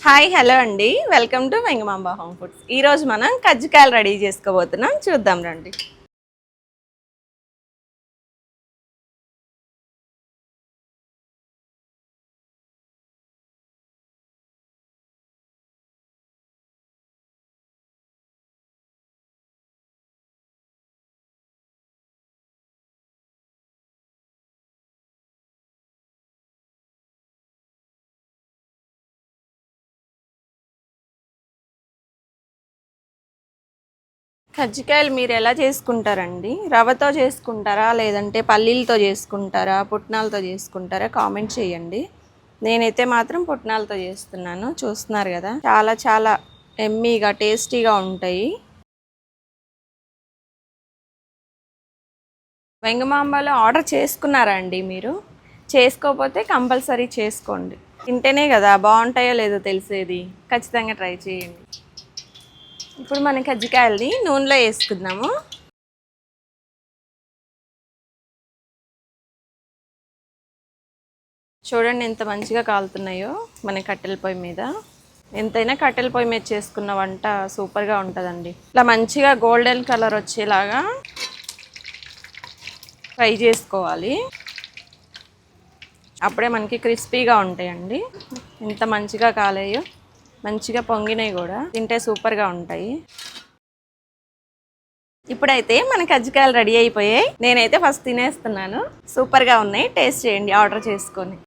Hi hello అండి, welcome to Vengamamba home foods. ఈరోజు మనం కజ్జికాయలు రెడీ చేసుకోబోతున్నాం, చూద్దాం రండి. కజ్జికాయలు మీరు ఎలా చేసుకుంటారండి? రవ్వతో చేసుకుంటారా, లేదంటే పల్లీలతో చేసుకుంటారా, పుట్నాలతో చేసుకుంటారా? కామెంట్ చేయండి. నేనైతే మాత్రం పుట్నాలతో చేస్తున్నాను. చూస్తున్నారు కదా, చాలా చాలా ఎమ్మీగా టేస్టీగా ఉంటాయి. వెంగమాంబలో ఆర్డర్ చేసుకున్నారా అండి? మీరు చేసుకోకపోతే కంపల్సరీ చేసుకోండి. తింటేనే కదా బాగుంటాయో లేదో తెలిసేది. ఖచ్చితంగా ట్రై చేయండి. ఇప్పుడు మనం కజ్జికాయలని నూనెలో వేసుకుందాము. చూడండి ఎంత మంచిగా కాలుతున్నాయో మన కట్టెల పొయ్యి మీద. ఎంతైనా కట్టెల పొయ్యి మీద చేసుకున్న వంట సూపర్గా ఉంటుందండి. ఇట్లా మంచిగా గోల్డెన్ కలర్ వచ్చేలాగా ఫ్రై చేసుకోవాలి. అప్పుడే మనకి క్రిస్పీగా ఉంటాయండి. ఎంత మంచిగా కాలేయో, మంచిగా పొంగినాయి కూడా, తింటే సూపర్గా ఉంటాయి. ఇప్పుడైతే మన కజ్జికాయలు రెడీ అయిపోయాయి. నేనైతే ఫస్ట్ తినేస్తున్నాను. సూపర్గా ఉన్నాయి, టేస్ట్ చేయండి ఆర్డర్ చేసుకొని.